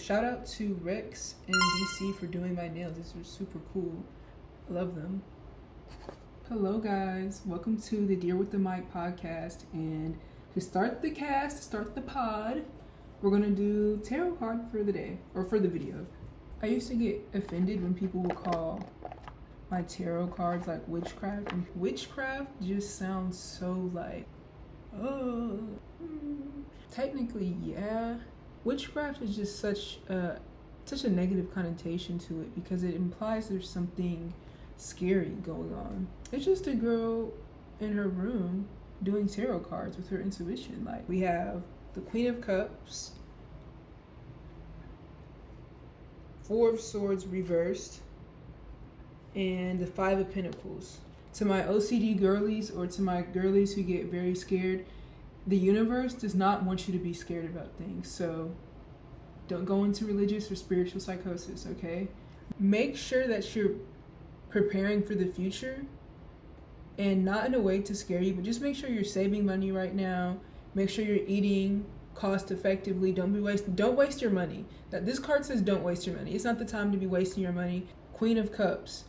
shout out to Rex and DC for doing my nails. These are super cool. I love them. Hello guys, welcome to the Deer with the Mic podcast. And to start the pod, we're gonna do tarot card for the day, or for the video. I used to get offended when people would call my tarot cards like witchcraft, and witchcraft just sounds so like, oh, technically, yeah. Witchcraft is just such a negative connotation to it because it implies there's something scary going on. It's just a girl in her room doing tarot cards with her intuition. Like, we have the Queen of Cups, Four of Swords reversed, and the Five of Pentacles. To my OCD girlies, or to my girlies who get very scared, the universe does not want you to be scared about things. So don't go into religious or spiritual psychosis, okay? Make sure that you're preparing for the future, and not in a way to scare you, but just make sure you're saving money right now. Make sure you're eating cost effectively. Don't waste your money. This card says don't waste your money. It's not the time to be wasting your money. Queen of Cups,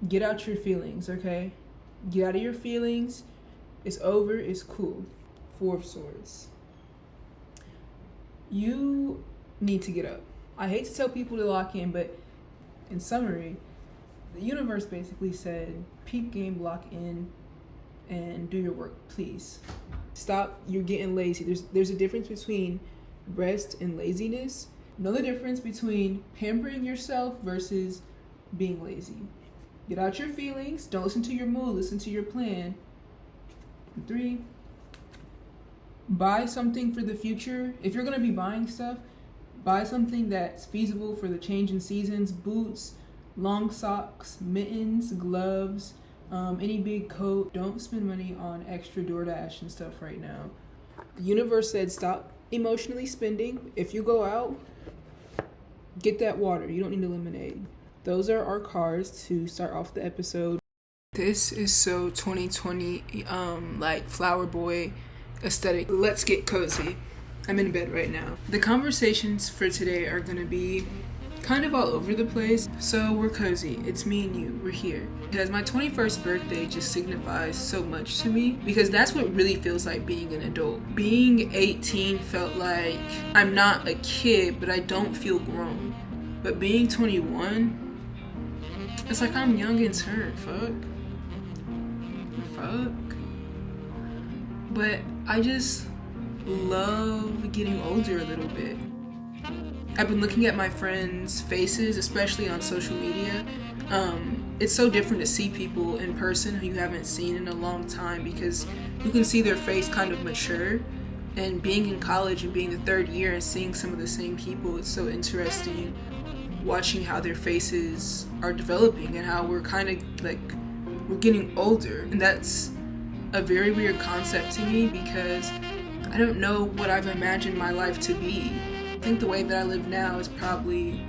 get out your feelings, okay? Get out of your feelings. It's over, it's cool. Four of Swords. You need to get up. I hate to tell people to lock in, but in summary, the universe basically said, peep game, lock in, and do your work, please. Stop, you're getting lazy. There's a difference between rest and laziness. Know the difference between pampering yourself versus being lazy. Get out your feelings. Don't listen to your mood, listen to your plan. 3, buy something for the future. If you're gonna be buying stuff, buy something that's feasible for the change in seasons. Boots, long socks, mittens, gloves, any big coat. Don't spend money on extra DoorDash and stuff right now. The universe said stop emotionally spending. If you go out, get that water. You don't need a lemonade. Those are our cards to start off the episode. This is so 2020, like flower boy aesthetic. Let's get cozy. I'm in bed right now. The conversations for today are gonna be kind of all over the place, so we're cozy. It's me and you, we're here. Because my 21st birthday just signifies so much to me, because that's what really feels like being an adult. Being 18 felt like I'm not a kid, but I don't feel grown. But being 21, it's like I'm young in turn. Fuck. But I just love getting older a little bit. I've been looking at my friends' faces, especially on social media. It's so different to see people in person who you haven't seen in a long time, because you can see their face kind of mature. And being in college and being the third year and seeing some of the same people, it's so interesting watching how their faces are developing and how we're kind of like, we're getting older. And that's a very weird concept to me, because I don't know what I've imagined my life to be. I think the way that I live now is probably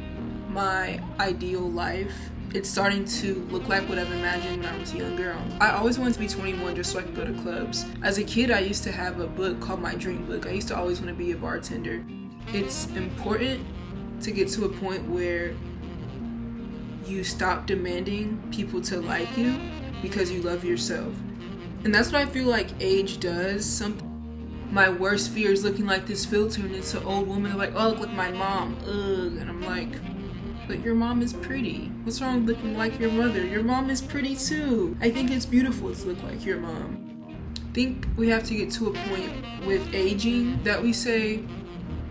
my ideal life. It's starting to look like what I've imagined when I was younger. I always wanted to be 21 just so I could go to clubs. As a kid, I used to have a book called My Dream Book. I used to always want to be a bartender. It's important to get to a point where you stop demanding people to like you because you love yourself. And that's what I feel like age does. My worst fear is looking like this filter, and it's an old woman. They're like, oh, I look like my mom. Ugh. And I'm like, but your mom is pretty. What's wrong with looking like your mother? Your mom is pretty too. I think it's beautiful to look like your mom. I think we have to get to a point with aging that we say,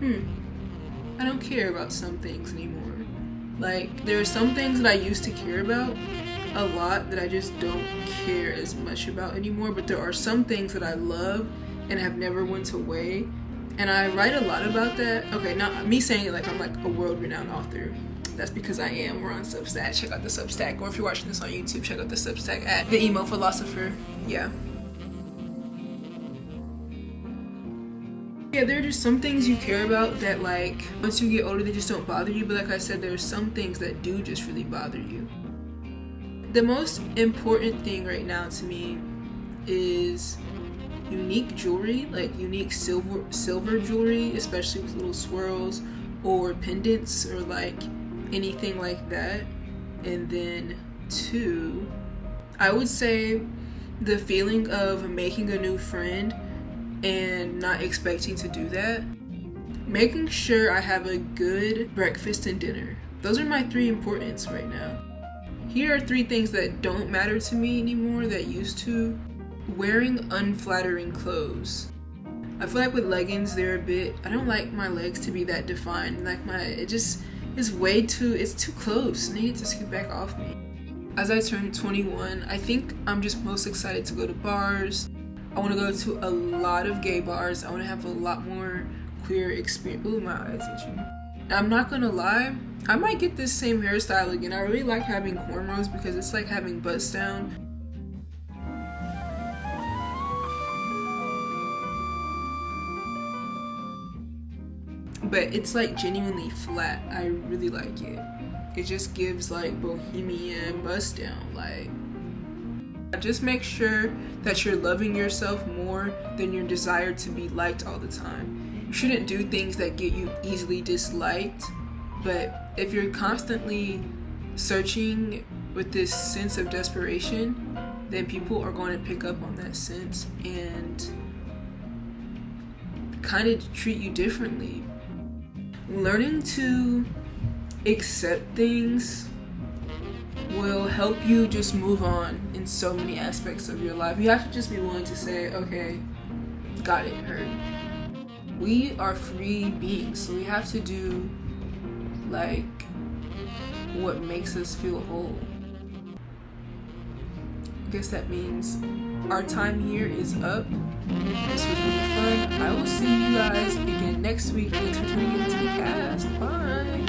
I don't care about some things anymore. Like, there are some things that I used to care about a lot that I just don't care as much about anymore, but there are some things that I love and have never went away, and I write a lot about that. Okay, not me saying it like I'm like a world-renowned author. That's because I am. We're on Substack. Check out the Substack. Or if you're watching this on YouTube, check out the Substack at The Emo Philosopher. Yeah, there are just some things you care about that, like, once you get older, they just don't bother you. But like I said, there are some things that do just really bother you. The most important thing right now to me is unique jewelry, like unique silver jewelry, especially with little swirls or pendants or like anything like that. And then 2, I would say the feeling of making a new friend and not expecting to do that. Making sure I have a good breakfast and dinner. Those are my 3 importance right now. Here are 3 things that don't matter to me anymore that used to. Wearing unflattering clothes. I feel like with leggings, I don't like my legs to be that defined. Like it's too close. I need to scoot back off me. As I turn 21, I think I'm just most excited to go to bars. I want to go to a lot of gay bars. I want to have a lot more queer experience. Ooh, my eyes itching. I'm not gonna lie, I might get this same hairstyle again. I really like having cornrows because it's like having butts down. But it's like genuinely flat. I really like it. It just gives like bohemian bust down. Like, just make sure that you're loving yourself more than your desire to be liked all the time. You shouldn't do things that get you easily disliked, but if you're constantly searching with this sense of desperation, then people are going to pick up on that sense and kind of treat you differently. Learning to accept things will help you just move on in so many aspects of your life. You have to just be willing to say, okay, got it, hurt. We are free beings, so we have to do like what makes us feel whole. I guess that means our time here is up. This was really fun. I will see you guys again next week. Thanks for tuning into the cast. Bye.